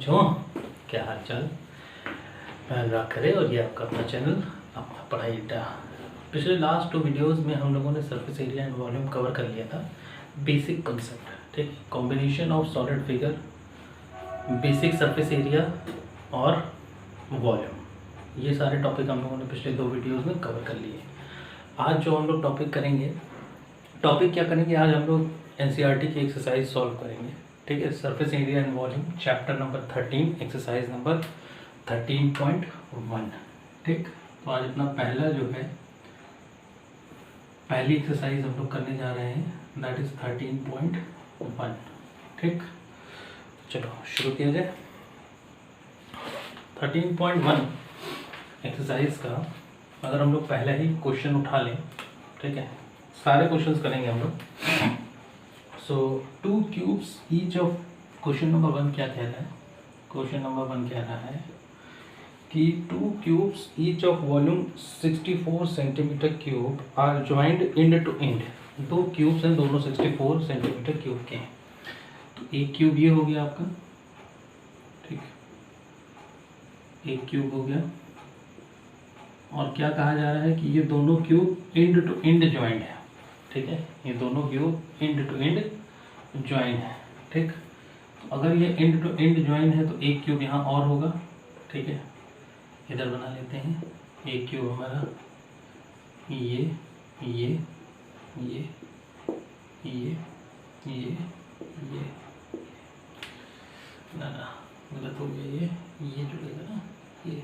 जो क्या हाल चाल, मैं अनुराग खरे और ये आपका अपना चैनल अपना पढ़ाई अड्डा। पिछले लास्ट 2 वीडियोस में हम लोगों ने surface area and volume cover कर लिया था। बेसिक कंसेप्ट, ठीक, combination of solid figure, basic surface area और वॉल्यूम, ये सारे टॉपिक हम लोगों ने पिछले 2 वीडियोस में कवर कर लिए। आज जो हम लोग टॉपिक क्या करेंगे, आज हम लोग NCERT की एक्सरसाइज सॉल्व करेंगे। ठीक है, surface area and volume chapter number 13 exercise number 13.1। ठीक, तो आज अपना पहला जो है पहली एक्सरसाइज हम लोग करने जा रहे हैं, दैट इज 13.1। ठीक, चलो शुरू किया जाए। 13.1 एक्सरसाइज का अगर हम लोग पहले ही क्वेश्चन उठा लें, ठीक है, सारे क्वेश्चंस करेंगे हम लोग। सो 2 cubes each of, question number 1 क्या कह रहा है, क्वेश्चन नंबर 1 कह रहा है कि 2 cubes each of volume 64 centimetre cube are joint end to end. 2 cubes हैं, दोनों 64 सेंटीमीटर क्यूब के हैं। तो एक क्यूब ये हो गया आपका, ठीक, एक क्यूब हो गया। और क्या कहा जा रहा है कि ये दोनों cube end to end joint है। ठीक है, ये दोनों cube end to end join है। ठीक, तो अगर ये एंड टू एंड ज्वाइन है तो एक क्यूब यहाँ और होगा। ठीक है, इधर बना लेते हैं। एक क्यूब हमारा ये ना गलत हो गया, ये जुड़ेगा ना ये।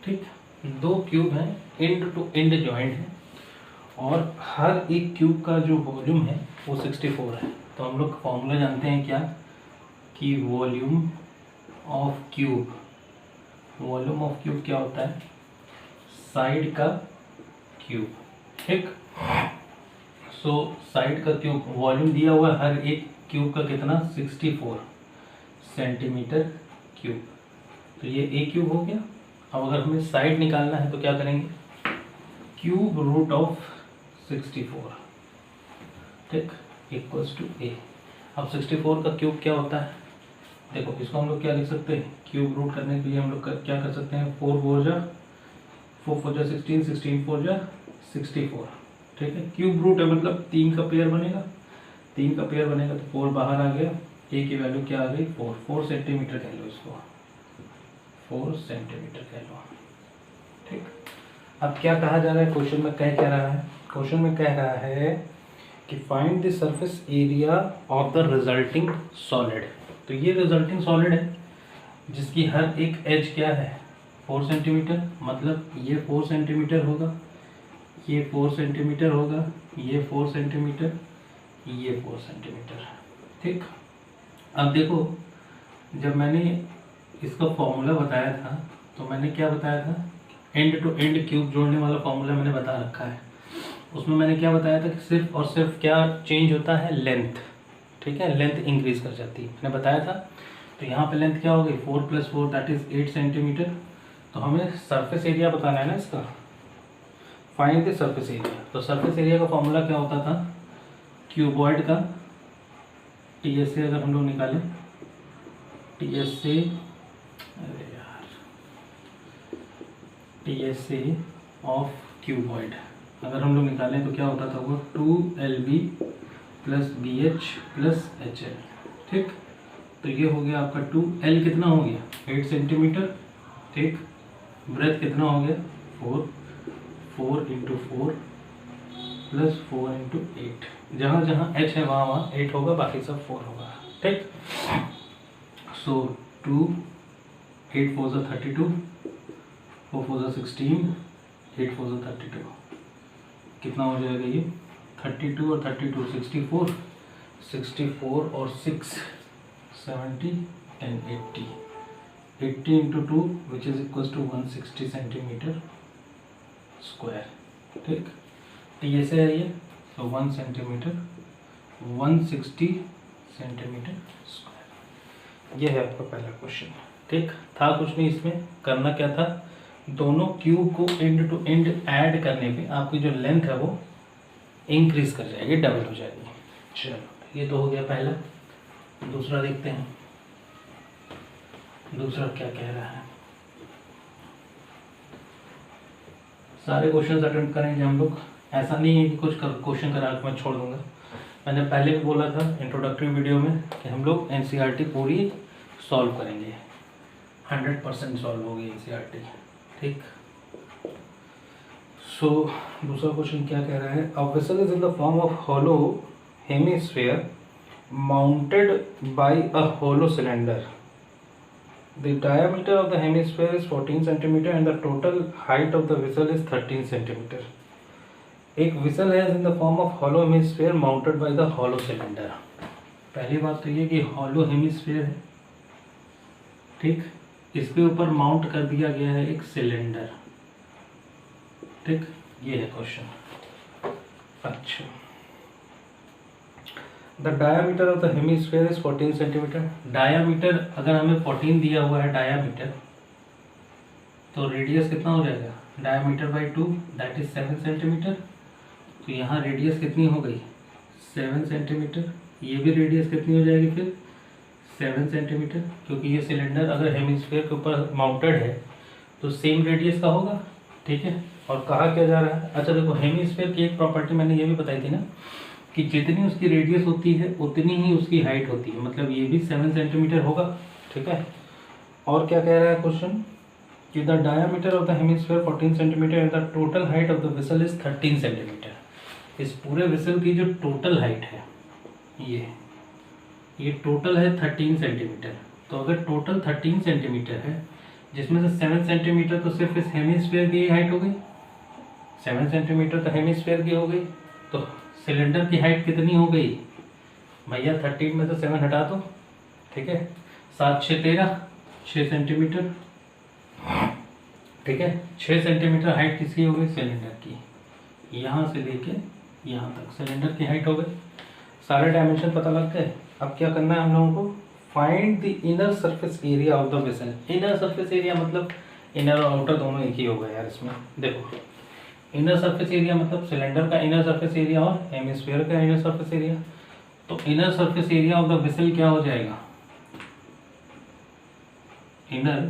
ठीक, 2 क्यूब हैं, एंड टू एंड ज्वाइंट है और हर एक क्यूब का जो वॉल्यूम है वो 64 है। तो हम लोग फॉर्मूला जानते हैं क्या, कि वॉल्यूम ऑफ क्यूब क्या होता है, साइड का क्यूब। ठीक, सो साइड का क्यूब, वॉल्यूम दिया हुआ है हर एक क्यूब का कितना, 64 सेंटीमीटर क्यूब। तो ये एक क्यूब हो गया। अब अगर हमें साइड निकालना है तो क्या करेंगे, क्यूब रूट ऑफ 64, ठीक, इक्वल्स टू ए। अब 64 का क्यूब क्या होता है, देखो इसको हम लोग क्या लिख सकते हैं, क्यूब रूट करने के लिए हम लोग क्या कर सकते हैं, 4 4 जा 16, 16 4 जा 64। ठीक है, क्यूब रूट है मतलब 3 का पेयर बनेगा, 3 का पेयर बनेगा तो 4 बाहर आ गया, ए की वैल्यू क्या आ गई, 4 सेंटीमीटर कह लो इसको, 4 सेंटीमीटर कह लो। ठीक, अब क्या कहा जा रहा है, क्वेश्चन में क्या कह रहा है, क्वेश्चन में कह रहा है कि find the surface area of the resulting solid. तो ये रिजल्टिंग सॉलिड है जिसकी हर एक एज क्या है, 4 सेंटीमीटर, मतलब ये 4 सेंटीमीटर होगा, ये 4 सेंटीमीटर होगा, ये 4 सेंटीमीटर, ये 4 सेंटीमीटर। ठीक, अब देखो जब मैंने इसका फॉर्मूला बताया था तो मैंने क्या बताया था, एंड टू एंड क्यूब जोड़ने वाला फॉर्मूला मैंने बता रखा है। उसमें मैंने क्या बताया था कि सिर्फ और सिर्फ क्या चेंज होता है, लेंथ। ठीक है, लेंथ इंक्रीज कर जाती है, मैंने बताया था। तो यहाँ पे लेंथ क्या हो गई, 4 + 4 दैट इज 8 सेंटीमीटर। तो हमें सरफेस एरिया बताना है ना इसका, फाइंड द सरफेस एरिया। तो सरफेस एरिया का फॉर्मूला क्या होता था, क्यूबॉइड का TSA अगर हम लोग निकालें, TSA, अरे यार, TSA ऑफ क्यूबॉइड अगर हम लोग निकालें तो क्या होता था वो 2LB + BH + HL। ठीक, तो ये हो गया आपका 2L कितना हो गया, 8 सेंटीमीटर। ठीक, ब्रेथ कितना हो गया, 4 × 4 + 4 × 8, जहाँ जहाँ H है वहाँ 8 होगा, बाकी सब 4 होगा। ठीक, सो 2 8 4 = 32, 4 4 = 16, 8 4 = 32, कितना हो जाएगा ये, 32 और 32 64, 64 और 6 70 and 80, 80 × 2 which is equals to 160 centimetre square. ठीक, TSA है ये, तो 1 सेंटीमीटर 160 सेंटीमीटर स्क्वायर। ये है आपका पहला क्वेश्चन। ठीक, था कुछ नहीं, इसमें करना क्या था, दोनों क्यूब को एंड टू एंड ऐड करने पे आपकी जो लेंथ है वो इंक्रीज कर जाएगी, डबल हो जाएगी। चलो ये तो हो गया पहला। दूसरा देखते हैं, दूसरा क्या कह रहा है, सारे क्वेश्चंस अटेम्प्ट करेंगे हम लोग। ऐसा नहीं है कि कुछ क्वेश्चन करा के मैं छोड़ दूंगा। मैंने पहले भी बोला था इंट्रोडक्टरी वीडियो में कि हम लोग एनसीईआरटी पूरी सॉल्व करेंगे, 100% सॉल्व होगी एनसीईआरटी, ठीक। सो दूसरा क्वेश्चन क्या कह रहा है, a vessel is in the form of hollow hemisphere mounted by a hollow cylinder. The diameter of the hemisphere is 14 centimeter and the total height of the vessel is 13 centimeter. एक whistle है in the form of hollow hemisphere mounted by the hollow cylinder. पहली बात तो ये कि hollow hemisphere है, ठीक, इसके ऊपर माउंट कर दिया गया है एक सिलेंडर, ठीक, ये है क्वेश्चन। अच्छा, the diameter of the hemisphere is 14 centimetre. Diameter अगर हमें 14 दिया हुआ है डायामीटर, तो रेडियस कितना हो जाएगा, diameter by 2 that is 7 centimetre. तो यहाँ रेडियस कितनी हो गई, 7 सेंटीमीटर। ये भी रेडियस कितनी हो जाएगी फिर, 7 सेंटीमीटर, क्योंकि ये सिलेंडर अगर हेमिस्फीयर के ऊपर माउंटेड है तो सेम रेडियस का होगा, ठीक है। और कहा क्या जा रहा है, अच्छा देखो, हेमिस्फीयर की एक प्रॉपर्टी मैंने ये भी बताई थी ना कि जितनी उसकी रेडियस होती है उतनी ही उसकी हाइट होती है, मतलब ये भी 7 सेंटीमीटर होगा, ठीक है। और क्या कह रहा है क्वेश्चन कि the diameter of the hemisphere 14 centimetre and the total height of the vessel is 13 centimetre. इस पूरे वेसल की जो टोटल हाइट है ये टोटल है 13 सेंटीमीटर। तो अगर टोटल 13 सेंटीमीटर है, जिसमें से 7 सेंटीमीटर तो सिर्फ इस हेमिस्फीयर की हाइट हो गई, 7 सेंटीमीटर तो हेमिस्फीयर की हो गई, तो सिलेंडर की हाइट कितनी हो गई भैया, 13 में से 7 हटा दो, ठीक है, 7 6 13, 6 सेंटीमीटर, ठीक है। 6 सेंटीमीटर हाइट किसकी हो गई, सिलेंडर की। यहाँ से लेके यहाँ तक सिलेंडर की हाइट हो गई। सारे डायमेंशन पता लग गए। अब क्या करना है हम लोगों को, find the inner surface area of the vessel. Inner surface area मतलब इनर और आउटर दोनों एक ही होगा यार इसमें। देखो, इनर सरफेस एरिया मतलब सिलेंडर का इनर सरफेस एरिया और हेमिस्फीयर का इनर सरफेस एरिया। तो inner surface area of the vessel क्या हो जाएगा, inner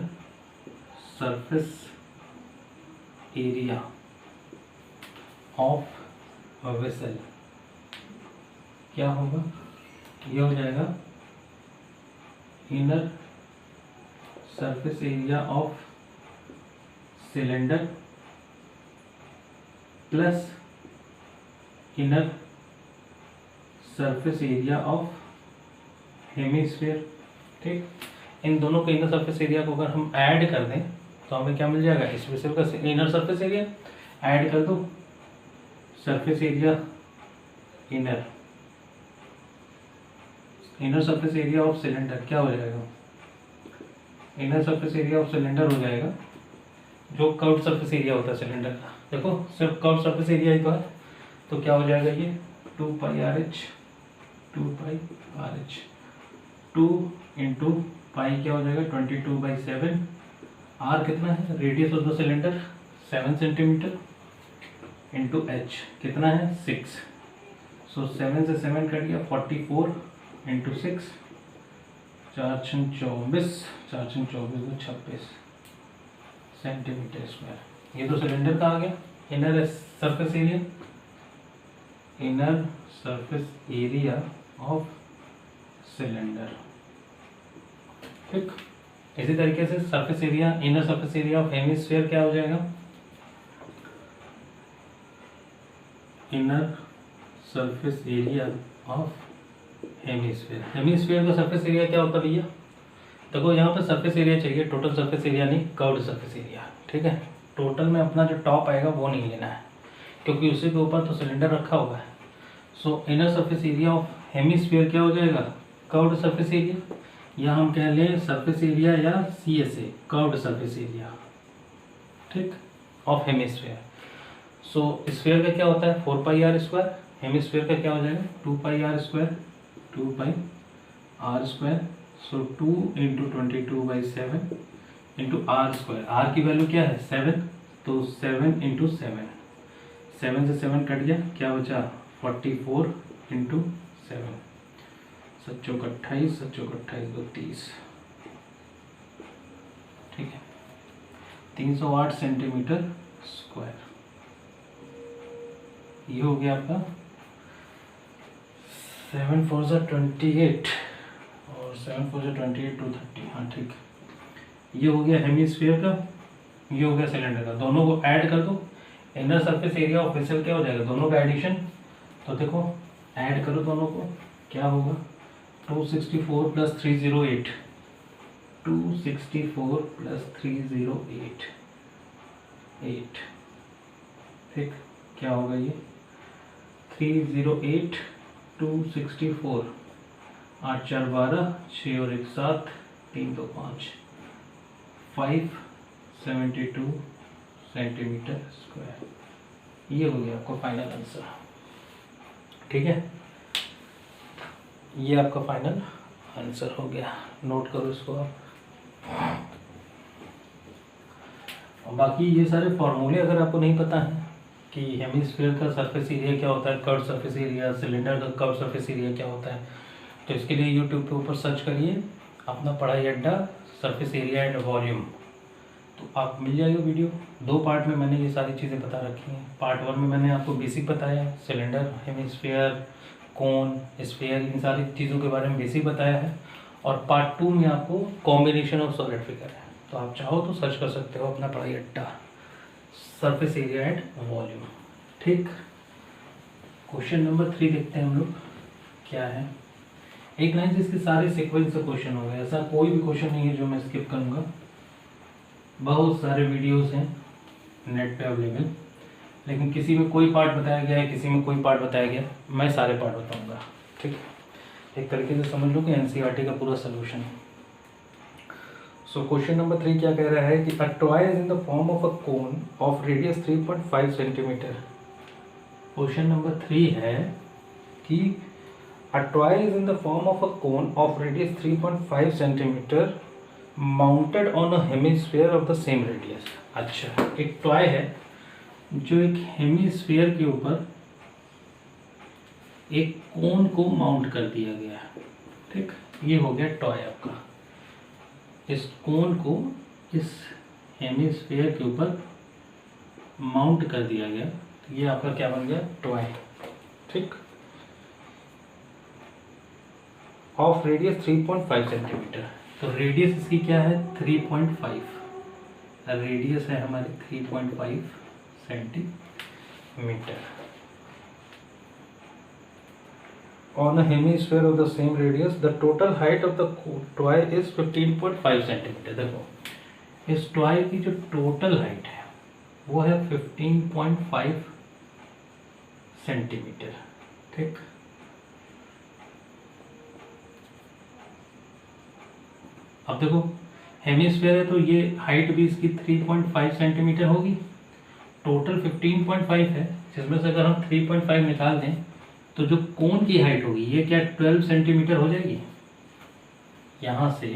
surface area of a vessel क्या होगा, ये हो जाएगा inner surface area of cylinder plus inner surface area of hemisphere, ठीक। इन दोनों के इनर सरफेस एरिया को अगर हम ऐड कर दें तो हमें क्या मिल जाएगा, इस वेसल का इनर सरफेस एरिया ऐड कर दो surface area inner surface area of cylinder क्या हो जाएगा, inner surface area of cylinder हो जाएगा जो कर्व सरफेस एरिया होता है सिलेंडर का। देखो सिर्फ कर्व सरफेस एरिया ही तो है, तो क्या हो जाएगा ये 2 pi R H 2 into pi क्या हो जाएगा 22/7। आर कितना है, radius of the cylinder 7 centimetre into H कितना है 6। सो 7 से 7 कट गया 44 इंटू 6, 4 24 26 सेंटीमीटर स्क्वायर। ये तो सिलेंडर का आ गया inner surface area, inner surface area of cylinder, ठीक। इसी तरीके से surface area inner surface area of hemisphere क्या हो जाएगा, inner surface area of hemisphere. Hemisphere का सरफेस एरिया क्या होता है भैया, देखो यहाँ पे सरफेस एरिया चाहिए, टोटल सरफेस एरिया नहीं, कर्व्ड सरफेस एरिया, ठीक है। टोटल में अपना जो टॉप आएगा वो नहीं लेना है, क्योंकि उसी के ऊपर तो सिलेंडर रखा हुआ है। सो inner surface area of hemisphere क्या हो जाएगा, कर्व्ड सरफेस एरिया, या हम कह लें सरफेस एरिया या CSA, कर्व्ड सरफेस एरिया, ठीक, ऑफ हेमिस्फीयर। सो स्फीयर का क्या होता है 4 पाई आर स्क्वायर, हेमिस्फीयर का क्या हो जाएगा 2 pi are square, 2 pi are square. So 2 into 22/7 into R square, R की वैल्यू क्या है 7, तो 7 इंटू 7, 7 से 7 कट गया, क्या बचा 44 इंटू 7, 7 चौक 28, 7 चौक 28 2 30, ठीक है, 308 सेंटीमीटर स्क्वायर। ये हो गया आपका 7 4 28 और 7 4 28 230। हाँ ठीक, ये हो गया हेमीस्फीयर का, ये हो गया सिलेंडर का। दोनों को ऐड कर दो, inner surface area of vessel क्या हो जाएगा, दोनों का एडिशन। तो देखो ऐड करो दोनों को, क्या होगा 264 प्लस 308, 264 प्लस 308 8। ठीक, क्या होगा ये 308 264, 8 4 12, 6 और 1 7, 3 2 5, 572 सेंटीमीटर स्क्वायर। ये हो गया आपका फाइनल आंसर। ठीक है, ये आपका फाइनल आंसर हो गया, नोट करो इसको आप। और बाकी ये सारे फॉर्मूले अगर आपको नहीं पता है कि हेमिस्फीयर का सरफेस एरिया क्या होता है, कर्व सरफेस एरिया, सिलेंडर का कर्व सरफेस एरिया क्या होता है, तो इसके लिए यूट्यूब के ऊपर सर्च करिए अपना पढ़ाई अड्डा सरफेस एरिया एंड वॉल्यूम, तो आप मिल जाएगा वीडियो। 2 पार्ट में मैंने ये सारी चीज़ें बता रखी हैं। पार्ट 1 में मैंने आपको बेसिक बताया, सिलेंडर, हेमिस्फीयर, कोन, स्फीयर, इन सारी चीज़ों के बारे में बेसिक बताया है। और पार्ट 2 में आपको कॉम्बिनेशन ऑफ सॉलिड फिगर है, तो आप चाहो तो सर्च कर सकते हो अपना पढ़ाई अड्डा सरफेस एरिया एंड वॉल्यूम। ठीक, क्वेश्चन नंबर 3 देखते हैं हम लोग क्या है। एक लाइन से इसके सारे सीक्वेंस से क्वेश्चन हो गए, ऐसा कोई भी क्वेश्चन नहीं है जो मैं स्किप करूँगा। बहुत सारे वीडियोस हैं नेट पे अवेलेबल, लेकिन किसी में कोई पार्ट बताया गया है, किसी में कोई पार्ट बताया गया, मैं सारे पार्ट बताऊंगा। ठीक, एक तरीके से समझ लो कि एनसीईआरटी का पूरा सोल्यूशन। सो क्वेश्चन नंबर 3 क्या कह रहा है कि a toy is in the form of a cone of radius 3.5 centimetre. Question number 3 है कि a toy is in the form of a cone of radius 3.5 centimetre mounted on a hemisphere of the same radius. अच्छा, एक toy है जो एक hemisphere के ऊपर एक कोन को माउंट कर दिया गया है। ठीक, ये हो गया टॉय आपका। इस कोन को इस हेमिस्फीयर के ऊपर माउंट कर दिया गया, तो ये आपका क्या बन गया, टॉय। ठीक, ऑफ रेडियस 3.5 सेंटीमीटर। तो रेडियस इसकी क्या है 3.5, रेडियस है हमारी 3.5 centimetre. On a hemisphere of the same radius, the total height of the toy is 15.5 centimetre. देखो इस टॉय की जो टोटल हाइट है वो है 15.5 सेंटीमीटर। ठीक, अब देखो हेमिस्फीयर है तो ये हाइट भी इसकी 3.5 सेंटीमीटर होगी, टोटल 15.5 है, जिसमें से अगर हम 3.5 निकाल दें तो जो कोन की हाइट होगी ये क्या 12 सेंटीमीटर हो जाएगी। यहाँ से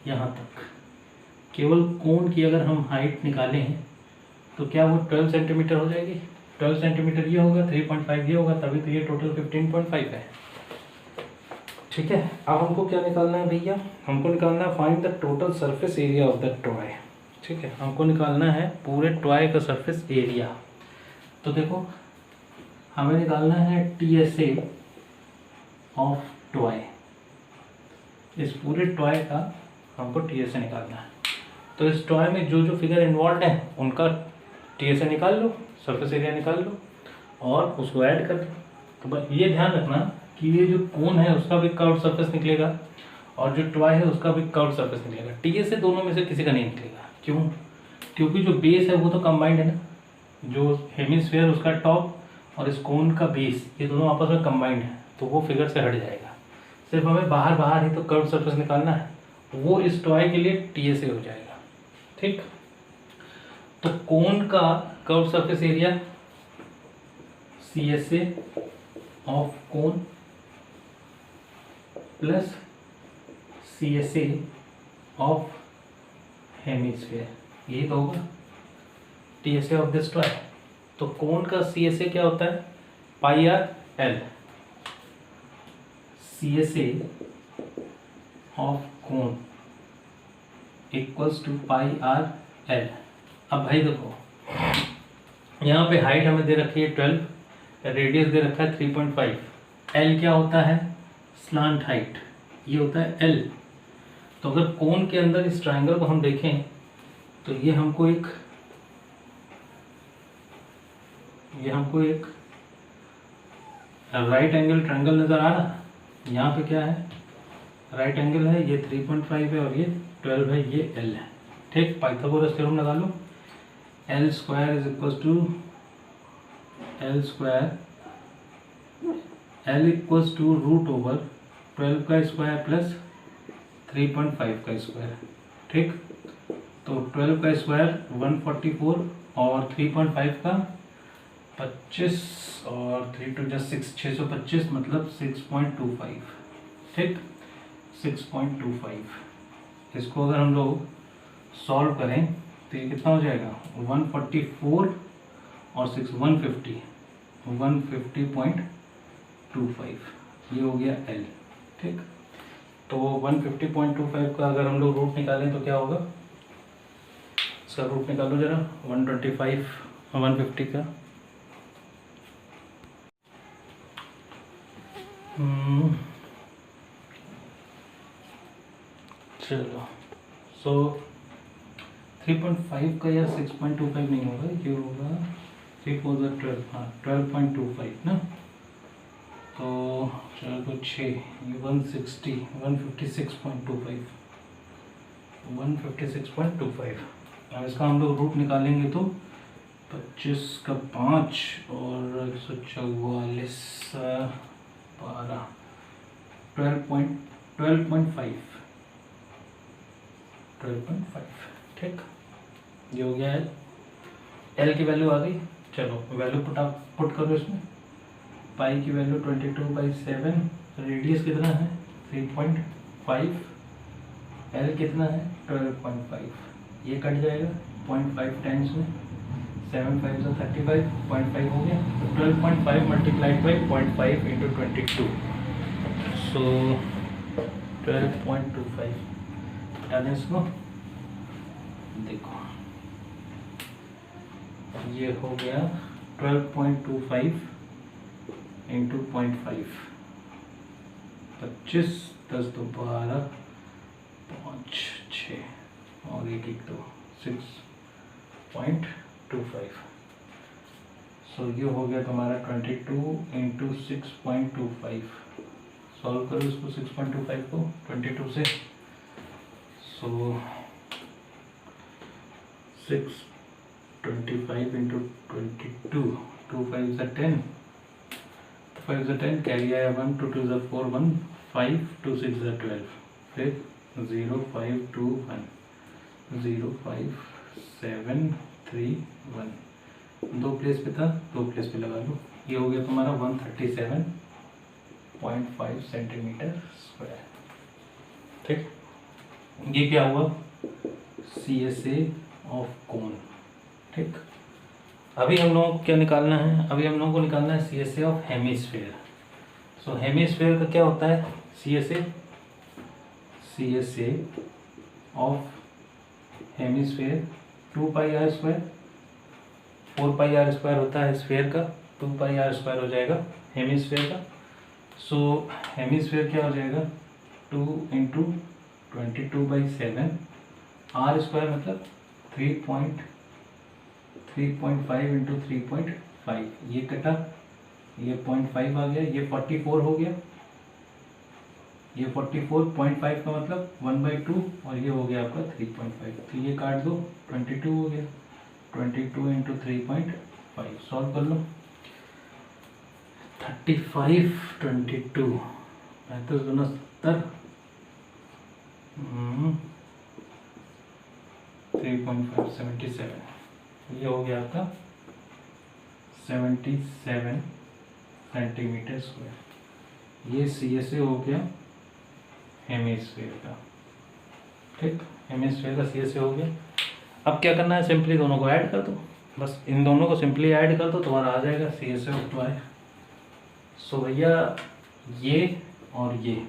यहाँ तक केवल कोन की अगर हम हाइट निकालें तो क्या वो 12 सेंटीमीटर हो जाएगी। 12 सेंटीमीटर ये होगा, 3.5 ये होगा, तभी तो ये टोटल 15.5 है। ठीक है, अब हमको क्या निकालना है भैया, हमको निकालना है find the total surface area of the toy. ठीक है, हमको निकालना है पूरे टॉय का सरफेस एरिया। तो देखो हमें निकालना है TSA ऑफ टॉय, इस पूरे टॉय का हमको TSA निकालना है। तो इस टॉय में जो जो फिगर इन्वॉल्व है उनका TSA निकाल लो, सरफेस एरिया निकाल लो और उसको ऐड कर दो। तो बस ये ध्यान रखना कि ये जो कोन है उसका भी कर्व सरफेस निकलेगा और जो टॉय है उसका भी कर्व सरफेस निकलेगा। TSA दोनों में से किसी का नहीं निकलेगा। क्यों? क्योंकि जो बेस है वो तो कंबाइंड है ना, जो हेमिस्फीयर उसका टॉप और इस कोन का बेस ये दोनों आपस में कंबाइंड है, तो वो फिगर से हट जाएगा। सिर्फ हमें बाहर बाहर ही तो कर्व सरफेस निकालना है, वो इस टॉय के लिए TSA हो जाएगा। ठीक, तो कोन का curve surface area CSA of cone plus CSA of hemisphere, यही तो होगा TSA ऑफ दिस टॉय। तो कोन का CSA क्या होता है πr/L, CSA of cone equals to pi r l. अब भाई देखो यहाँ पे हाइट हमें दे रखी है 12, रेडियस दे रखा है 3.5। एल क्या होता है? स्लांट हाइट, ये होता है एल। तो अगर कोन के अंदर इस ट्रायंगल को हम देखें तो ये हमको एक राइट एंगल ट्रायंगल नज़र आ रहा। यहाँ पे क्या है? राइट एंगल है, ये 3.5 है और ये 12 है, ये एल है। ठीक, पाइथागोरस थ्योरम लगा लो। L square is equal to L equals to root over 12 का स्क्वायर प्लस 3.5 का स्क्वायर। ठीक, तो 12 का स्क्वायर 144 और 3.5 का 25 और 3 टू 6, 625 मतलब 6.25। ठीक, 6.25। इसको अगर हम लोग सॉल्व करें तो ये कितना हो जाएगा? 144 और 6 150.25, ये हो गया एल। ठीक, तो 150.25 का अगर हम लोग रूट निकालें तो क्या होगा? इसका रूट निकालो जरा, 125 150 का। चलो, सो 3.5 का या 6.25 नहीं होगा, ये होगा 3 4 12, हाँ 12.25 ना। तो चलो 6, ये 156.25। अब इसका हम लोग रूट निकालेंगे तो 25 का 5 और 144 12 12.5। ठीक, ये हो गया है। एल की वैल्यू आ गई। चलो वैल्यू पुट करो इसमें। पाई की वैल्यू 22/7, रेडियस कितना है? 3.5, एल कितना है? 12.5। ये कट जाएगा 0.5 टाइम्स में, 7 5 से 35, 0.5 हो गया। तो 12.5 मल्टीप्लाइड बाई 0.5 इंटू 22, सो 12.25। बता दें इसको, देखो ये हो गया 12.25 इंटू 0.5, 25 10 2 12 5 6 और 1 1 2 6.25। सो ये हो गया तुम्हारा 22 इंटू 6.25। सॉल्व करो इसको 6.25 को 22 से। सो 625 इंटू 22, 2 5 is 10, 5 is 10, कैरी आया 1, 2 2 is 4, 1 5, 2 6 is 12, फिर 0 5 2 1, 0 5 7 3 1, 2 प्लेस पे था, 2 प्लेस पे लगा लो। ये हो गया तुम्हारा 137.5 सेंटीमीटर स्क्वायर। ठीक, ये क्या हुआ? CSA ऑफ कोन। ठीक, अभी हम लोगों को क्या निकालना है? अभी हम लोगों को निकालना है CSA of hemisphere. So hemisphere का क्या होता है? CSA of hemisphere 2 pi are square, 4 pi are square होता है स्फीयर का, 2 पाई आर स्क्वायर हो जाएगा हेमिस्फीयर का। सो हेमिस्फीयर क्या हो जाएगा? 2 इंटू 22/7, आर स्क्वायर मतलब 3.5 इंटू 3.5, ये कटा, ये 0.5 आ गया, ये 44 हो गया, ये 44.5 का मतलब 1/2 और ये हो गया आपका 3.5, तो ये काट दो, 22 हो गया। 22 इंटू 3.5 सॉल्व कर लो। 35 22 35 दूना 70, 3.5 77, ये हो गया आपका 77 सेंटीमीटर स्क्वायर। ये CSA हो गया हेमिस्फीयर का। ठीक, हेमिस्फीयर का CSA हो गया। अब क्या करना है? सिंपली दोनों को ऐड कर दो, बस इन दोनों को सिंपली ऐड कर दो, तुम्हारा आ जाएगा CSA ऑफ y। सो भैया ये और ये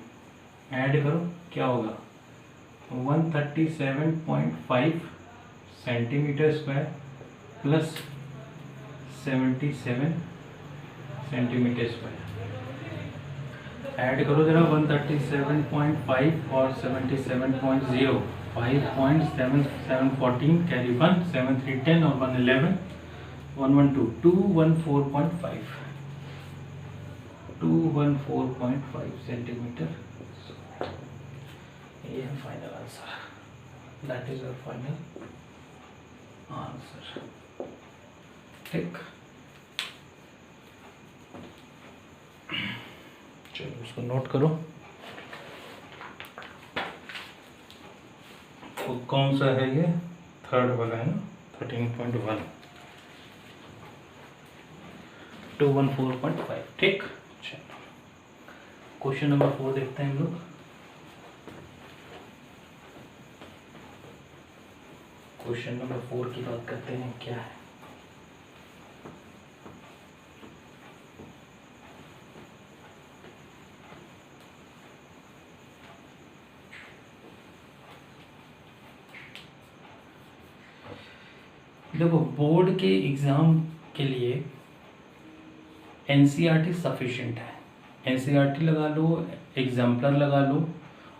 ऐड करो, क्या होगा? 137.5 centimetre square plus 77 centimetre square. Add करो जरा 137.5 और 77.0, 5.714 कैरी 1, 7 3 10 और 1 11, 112 214.5 सेंटीमीटर। ये है final answer, that is your final answer. ठीक, चलो उसको नोट करो। तो कौन सा है ये? थर्ड वाला है ना, 13.1, 214.5। ठीक, चलो क्वेश्चन नंबर 4 देखते हैं हम लोग। क्वेश्चन नंबर 4 की बात करते हैं, क्या है? देखो, बोर्ड के एग्ज़ाम के लिए एनसीईआरटी सफिशिएंट है। एनसीईआरटी लगा लो, एग्जाम्पलर लगा लो,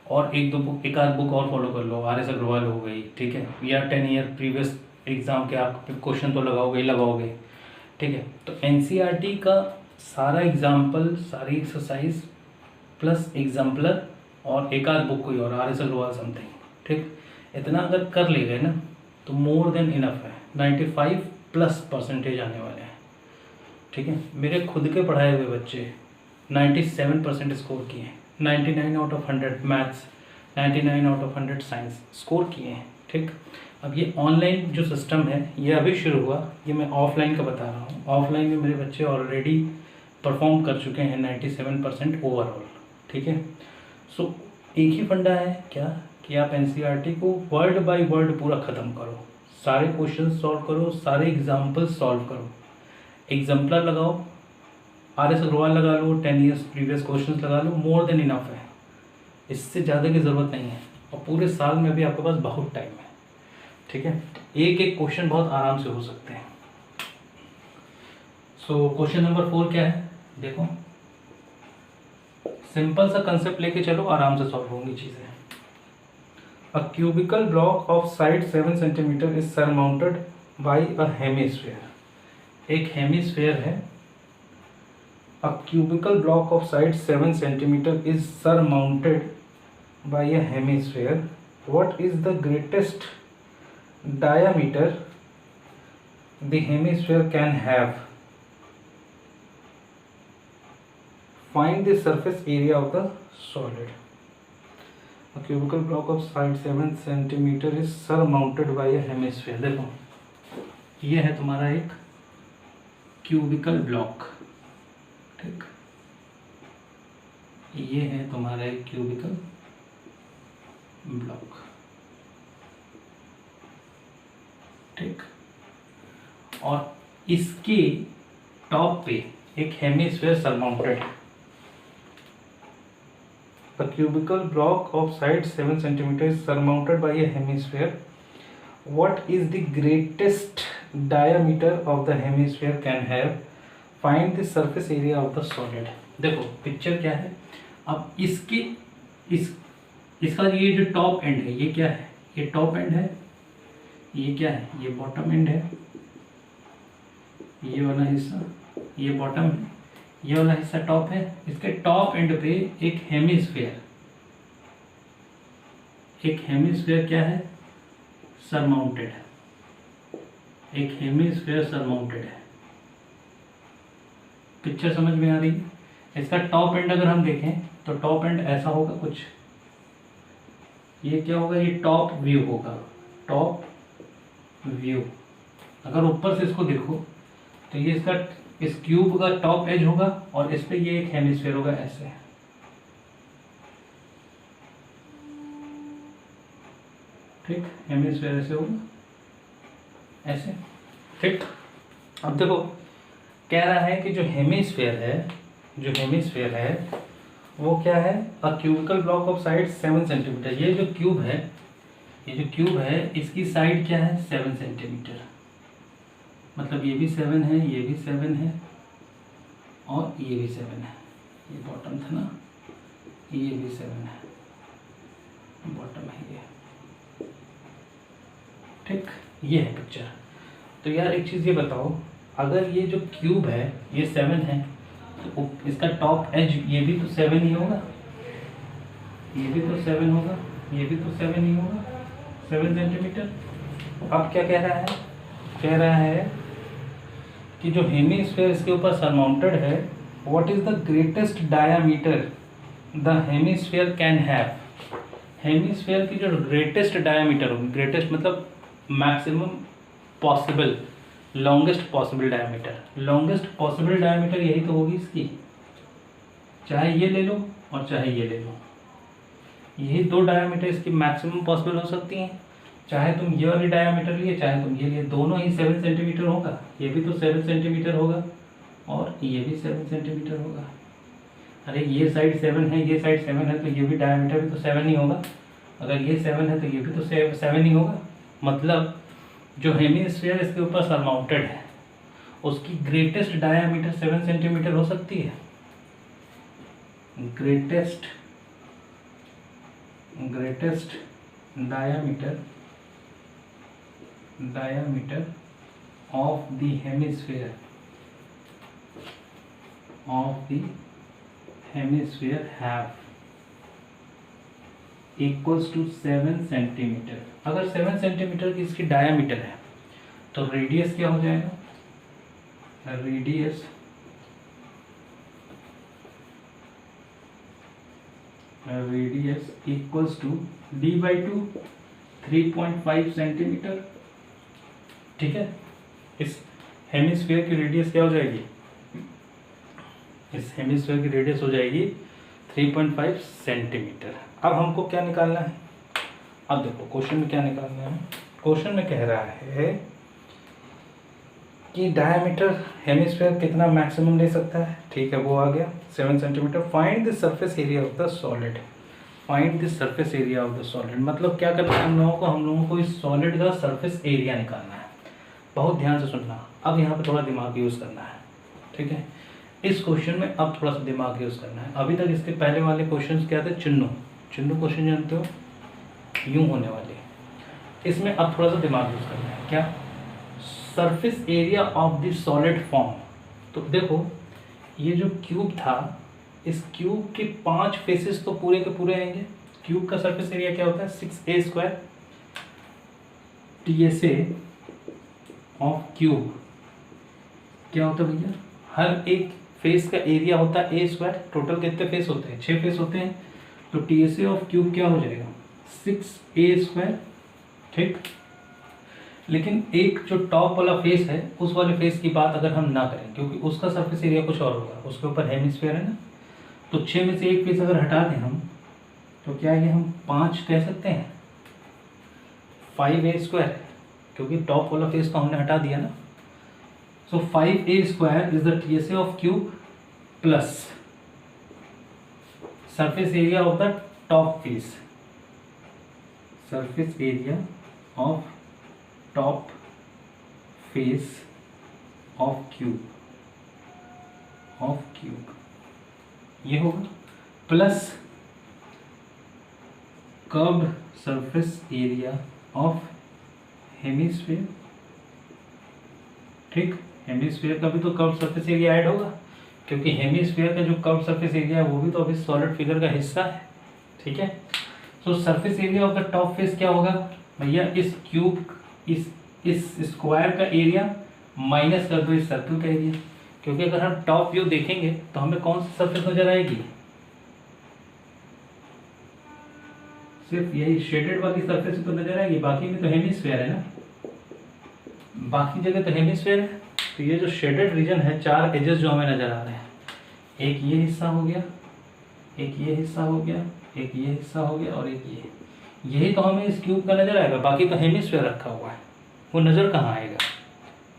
और एक आध बुक और फॉलो कर लो। आर.एस. अग्रवाल हो गई, ठीक है, या 10 ईयर प्रीवियस एग्ज़ाम के आप क्वेश्चन तो लगाओगे, ठीक है। तो एनसीईआरटी का सारा एग्जाम्पल, सारी एक्सरसाइज प्लस एग्जाम्पलर और एक आध बुक कोई और, आर.एस. अग्रवाल समथिंग, ठीक, इतना अगर कर ले गए ना तो मोर देन इनफ है। 95+ % आने वाले हैं, ठीक है। मेरे खुद के पढ़ाए हुए बच्चे 97% स्कोर किए हैं, 99 out of 100 maths, 99 out of 100 science score किए हैं, ठीक। अब ये ऑनलाइन जो सिस्टम है ये अभी शुरू हुआ, ये मैं ऑफलाइन का बता रहा हूँ। ऑफलाइन में मेरे बच्चे ऑलरेडी परफॉर्म कर चुके हैं 97% ओवरऑल, ठीक है। सो एक ही फंडा है क्या, कि आप एनसीईआरटी को वर्ड बाय वर्ड पूरा ख़त्म करो, सारे क्वेश्चन सॉल्व करो, सारे एग्जाम्पल सॉल्व करो, एग्जाम्पलर लगाओ, आर.एस. अग्रवाल लगा लो, 10 ईयर्स प्रीवियस क्वेश्चंस लगा लो, मोर देन इनफ है। इससे ज़्यादा की ज़रूरत नहीं है, और पूरे साल में भी आपके पास बहुत टाइम है, ठीक है। एक एक क्वेश्चन बहुत आराम से हो सकते हैं। सो क्वेश्चन नंबर 4 क्या है, देखो, सिंपल सा कंसेप्ट लेके चलो, आराम से सॉल्व होंगी चीज़ें। A cubical block of side 7 centimetre is surmounted by a hemisphere. एक हेमिस्फीयर है। A cubical block of side 7 centimeter is surmounted by a hemisphere. What is the greatest diameter the hemisphere can have? Find the surface area of the solid. A cubical block of side 7 centimeter is surmounted by a hemisphere. देखो, ये है तुम्हारा एक cubical block, ठीक, ये है तुम्हारा एक क्यूबिकल ब्लॉक, ठीक, और इसके टॉप पे एक हेमिस्फीयर सरमाउंटेड है। The cubical block of side 7 centimeter is surmounted by a hemisphere. What is the greatest diameter of the hemisphere can have? Find the surface area of the solid. देखो picture क्या है, अब इसका ये जो top and है, ये क्या है, ये टॉप एंड है, ये क्या है, ये बॉटम एंड है, ये वाला हिस्सा ये बॉटम है, ये वाला हिस्सा टॉप है। इसके टॉप एंड पे एक हेमिस्फीयर क्या है, सरमाउंटेड है, एक हेमिस्फीयर सरमाउंटेड है। पिक्चर समझ में आ रही है? इसका टॉप एंड अगर हम देखें तो टॉप एंड ऐसा होगा कुछ, ये क्या होगा, ये टॉप व्यू होगा, टॉप व्यू। अगर ऊपर से इसको देखो तो ये इसका, इस क्यूब का टॉप एज होगा और इस पे ये एक हेमिस्फीयर होगा ऐसे, ठीक, हेमिस्फीयर ऐसे होगा, ऐसे, ठीक। अब देखो कह रहा है कि जो हेमिस्फीयर है वो क्या है, a cubical block of side 7 centimetre. ये जो क्यूब है इसकी साइड क्या है 7 सेंटीमीटर, मतलब ये भी 7 है, ये भी 7 है और ये भी 7 है। ये बॉटम था ना, ये भी 7 है, बॉटम है ये, ठीक। ये है पिक्चर। तो यार एक चीज़ ये बताओ, अगर ये जो क्यूब है ये 7 है तो इसका टॉप एज ये भी तो 7 ही होगा, ये भी तो 7 होगा, ये भी तो 7 ही होगा, 7 सेंटीमीटर। अब क्या कह रहा है कि जो हेमीस्फीयर इसके ऊपर सरमाउंटेड है, what is the greatest diameter the hemisphere can have. Hemisphere की जो ग्रेटेस्ट डायामीटर होगी, ग्रेटेस्ट मतलब maximum possible, longest possible diameter, longest possible diameter यही तो होगी इसकी, चाहे ये ले लो और चाहे ये ले लो, यही दो डायमीटर इसकी मैक्सिमम पॉसिबल हो सकती हैं। चाहे तुम ये वाली डायमीटर लिए चाहे तुम ये लिए, दोनों ही 7 सेंटीमीटर होगा, ये भी तो 7 सेंटीमीटर होगा और ये भी 7 सेंटीमीटर होगा। अरे ये साइड 7 है, ये साइड 7 है, तो ये भी डायमीटर भी तो 7 ही होगा। अगर ये 7 है तो ये भी तो 7 ही होगा। मतलब जो हेमीस्फीयर इसके ऊपर सरमाउंटेड है उसकी ग्रेटेस्ट डायामीटर 7 सेंटीमीटर हो सकती है। Greatest diameter of the hemisphere have equals to 7 centimetre. अगर 7 सेंटीमीटर की इसकी डायामीटर है तो रेडियस क्या हो जाएगा, radius equals to d/2 3.5 centimetre. ठीक है, इस हेमिस्फीयर की रेडियस क्या हो जाएगी, इस हेमिस्फीयर की रेडियस हो जाएगी 3.5 सेंटीमीटर। अब हमको क्या निकालना है, अब देखो क्वेश्चन में क्या निकालना है। क्वेश्चन में कह रहा है कि डायमीटर हेमिस्फीयर कितना मैक्सिमम ले सकता है। ठीक है, वो आ गया 7 centimetre. Find the surface area of the solid, find the surface area of the solid. मतलब क्या करना है हम लोगों को इस सॉलिड का सरफेस एरिया निकालना है। बहुत ध्यान से सुनना, अब यहाँ पे थोड़ा दिमाग यूज़ करना है। ठीक है, इस क्वेश्चन में अब थोड़ा सा दिमाग यूज़ करना है। अभी तक इसके पहले वाले क्वेश्चंस क्या थे, चिन्ह क्वेश्चन जानते हो, यूं होने वाले। इसमें अब थोड़ा सा दिमाग यूज़ करना है। क्या, surface area of the solid form. तो देखो ये जो क्यूब था, इस क्यूब के 5 फेसेस तो पूरे के पूरे आएंगे। क्यूब का सरफेस एरिया क्या होता है 6a² TSA ऑफ क्यूब क्या होता है भैया, हर एक फेस का एरिया होता है a²। टोटल कितने फेस होते हैं, 6 फेस होते हैं। तो TSA ऑफ क्यूब क्या हो जाएगा 6a²। ठीक, लेकिन एक जो टॉप वाला फेस है उस वाले फेस की बात अगर हम ना करें, क्योंकि उसका सरफेस एरिया कुछ और होगा, उसके ऊपर हेमिस्फीयर है ना। तो 6 में से एक फेस अगर हटा दें हम, तो क्या ये हम 5 कह सकते हैं, 5a², क्योंकि टॉप वाला फेस तो हमने हटा दिया ना। सो 5a² is the TSA of cube plus surface area of the top face, surface area of top face of cube ये होगा, plus curved surface area of hemisphere. ठीक, हेमिस्फीयर का भी तो कर्व्ड सरफेस एरिया ऐड होगा, क्योंकि hemisphere का जो कर्व्ड सरफेस एरिया है वो भी तो अभी सॉलिड फिगर का हिस्सा है। ठीक है, तो surface area of the top face क्या होगा भैया, इस क्यूब इस स्क्वायर का एरिया माइनस कर दो इस सर्कल का एरिया, क्योंकि अगर हम टॉप व्यू देखेंगे तो हमें कौन सी सरफेस नजर आएगी, सिर्फ यही शेडेड वाली सरफेस तो नजर आएगी, बाकी में तो हेमिस्फीयर है ना, बाकी जगह तो हेमिस्फीयर है। तो ये जो शेडेड रीजन है, 4 एजेस जो हमें नजर आ रहे हैं, एक ये हिस्सा हो गया, एक ये हिस्सा हो गया, एक ये हिस्सा हो गया और एक ये, यही तो हमें इस क्यूब का नजर आएगा, बाकी तो हेमिस्फीयर रखा हुआ है, वो नज़र कहाँ आएगा।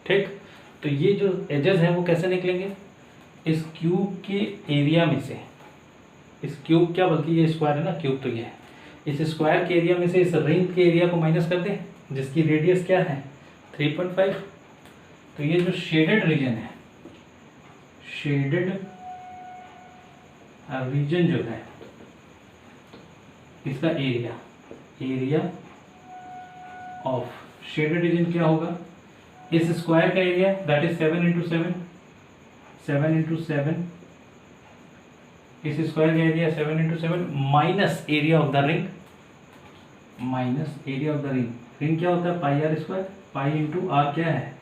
ठीक, तो ये जो एजेस हैं वो कैसे निकलेंगे, इस क्यूब के एरिया में से, इस क्यूब क्या, बल्कि ये स्क्वायर है ना, क्यूब तो ये है। इस स्क्वायर के एरिया में से इस रिंग के एरिया को माइनस कर दें, जिसकी रेडियस क्या है 3.5। तो ये जो शेडेड रीजन है, शेडेड रीजन जो है इसका एरिया ऑफ शेडेड रीजन क्या होगा, इस स्क्वायर का area that is 7 into 7, 7 into 7, इस स्क्वायर का area 7 into 7 minus area of the ring, minus area of the ring. Ring क्या होता है pi are square, pi into R क्या है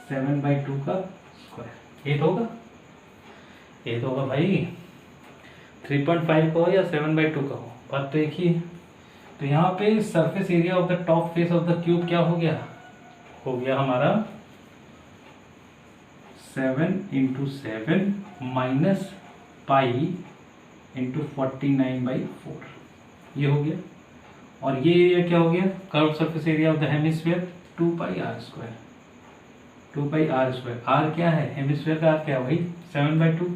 7/2 का स्क्वायर। ये तो होगा, ये तो होगा भाई, 3.5 का हो या 7/2 का हो, बात तो एक ही है। तो यहाँ पे surface area of the top face of the cube क्या हो गया, हो गया हमारा 7 इंटू 7 माइनस पाई इंटू 49/4, ये हो गया। और ये एरिया क्या हो गया, curve surface area of the hemisphere 2πr², 2πr²। R क्या है, हेमिस्फीयर का आर क्या है, वही 7/2,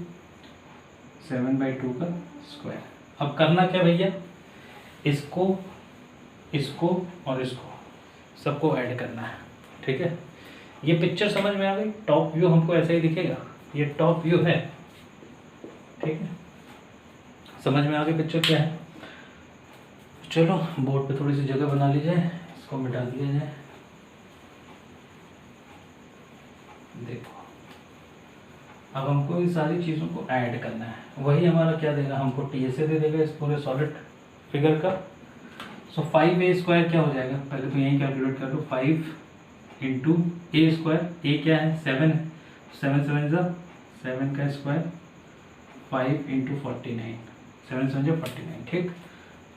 7/2 का स्क्वायर। अब करना क्या भैया, इसको और इसको सबको ऐड करना है, ठीक है। ये पिक्चर समझ में आ गई, टॉप व्यू हमको ऐसा ही दिखेगा, ये टॉप व्यू है, ठीक है। समझ में आ गई पिक्चर क्या है। चलो बोर्ड पे थोड़ी सी जगह बना ली जाए, इसको मिटा दिया जाए। देखो अब हमको इन सारी चीज़ों को ऐड करना है, वही हमारा क्या देगा, हमको टीएसए दे देगा इस पूरे सॉलिड फिगर का। सो 5a² क्या हो जाएगा, पहले तो यही कैलकुलेट कर लो, 5 इंटू a², ए क्या है 7 है, 7 7 जा 7 का स्क्वायर, 5 इंटू 49, 7 7 जा 49, ठीक।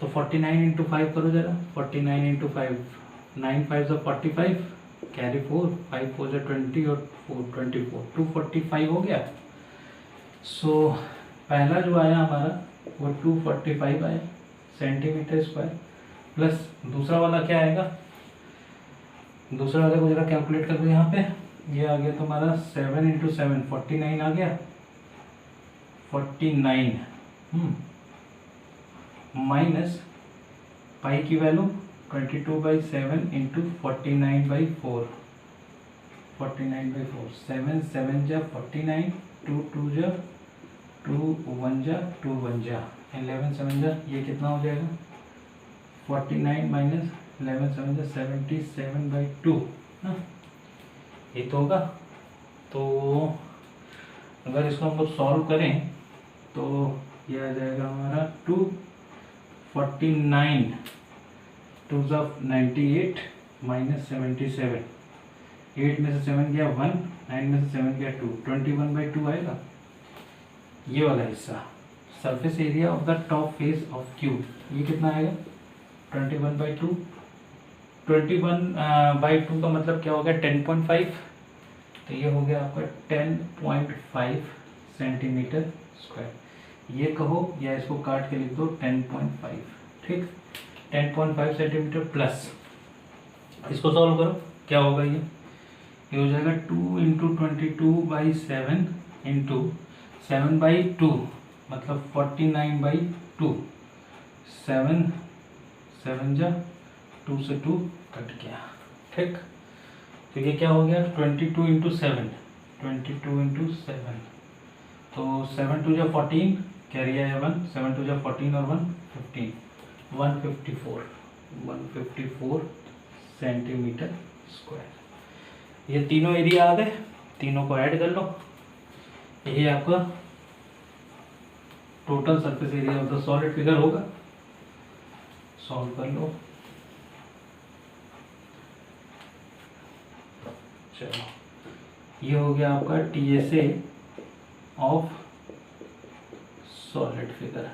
तो 49 इंटू 5 करो जरा, 49 इंटू 5, 9 5 जा 45, कैरी 4, 5 4 जा 20 और 4 24, 245 हो गया। सो पहला जो आया हमारा वो 245 आया सेंटीमीटर स्क्वायर, प्लस दूसरा वाला क्या आएगा, दूसरा वाले को जरा कैलकुलेट कर दो यहाँ पे। ये आ गया तुम्हारा 7 इंटू 7 49 आ गया, 49 माइनस पाई की वैल्यू 22/7 इंटू 49/4, 49/4, 7 7 जा 49, 2 2 जा 2 1 जा 2 1 जा 11 7 जा, ये कितना हो जाएगा 49 माइनस 11 7 जा 77/2 ना, ये तो होगा। तो अगर इसको हम लोग सॉल्व करें तो ये आ जाएगा हमारा 249 2 98 माइनस 77, 8 में से 7 गया 1, 9 में से 7 गया 2, 21/2 आएगा ये वाला हिस्सा। Surface area of the top face of cube ये कितना आएगा 21/2, 21/2 का मतलब क्या हो गया 10.5, तो ये हो गया आपका 10.5 सेंटीमीटर स्क्वायर। ये कहो या इसको काट के लिख दो 10.5, ठीक। 10.5 सेंटीमीटर प्लस इसको सॉल्व करो क्या होगा, ये हो जाएगा 2 इंटू 22/7 इंटू 7/2 मतलब 49/2, 7 7 जा 2 से 2 कट गया, ठीक। तो ये क्या हो गया 22 इंटू 7, 22 इंटू 7, तो 7 2 जा 14, कैरी आया 1, 7 2 जा 14 और 1 15, 154 सेंटीमीटर स्क्वायर। ये तीनों एरिया आ गए, तीनों को ऐड कर लो, यही आपका total surface area of the solid figure होगा। सॉल्व कर लो, चलो ये हो गया आपका टीएसए ऑफ सॉलिड फिगर,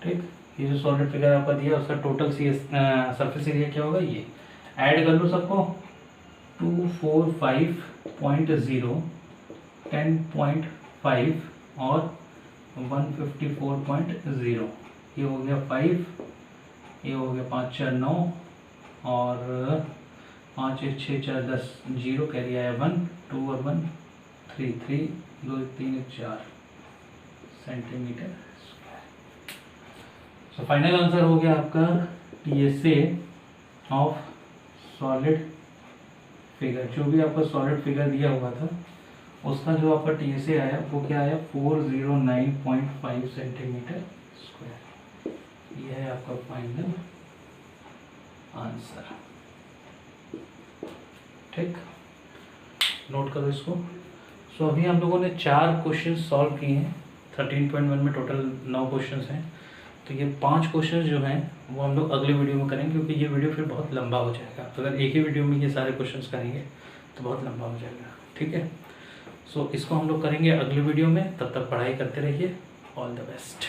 ठीक। ये जो सॉलिड फिगर आपका दिया उसका टोटल सरफेस एरिया क्या होगा, ये ऐड कर लो सबको, 245.0, 10.5 और 154.0, ये हो गया 5, ये हो गया 5 4 9 और 5 1 6 4 10, 0 कैरी आया 1, 2 और 1 3, 3 2 3 4 centimetre square. So final answer हो गया आपका TSA ऑफ सॉलिड फिगर। जो भी आपका सॉलिड फिगर दिया हुआ था उसका जो आपका TSA आया वो क्या आया 409.5 सेंटीमीटर स्क्वायर। ये है आपका फाइनल आंसर। ठीक, नोट करो इसको। सो अभी हम लोगों ने 4 क्वेश्चन सॉल्व किए हैं। 13.1 में टोटल 9 क्वेश्चन हैं। तो ये 5 क्वेश्चन जो हैं वो हम लोग अगले वीडियो में करेंगे, क्योंकि ये वीडियो फिर बहुत लंबा हो जाएगा। तो अगर एक ही वीडियो में ये सारे क्वेश्चन करेंगे तो बहुत लंबा हो जाएगा। ठीक है, सो इसको हम लोग करेंगे अगले वीडियो में। तब तक पढ़ाई करते रहिए। All the best.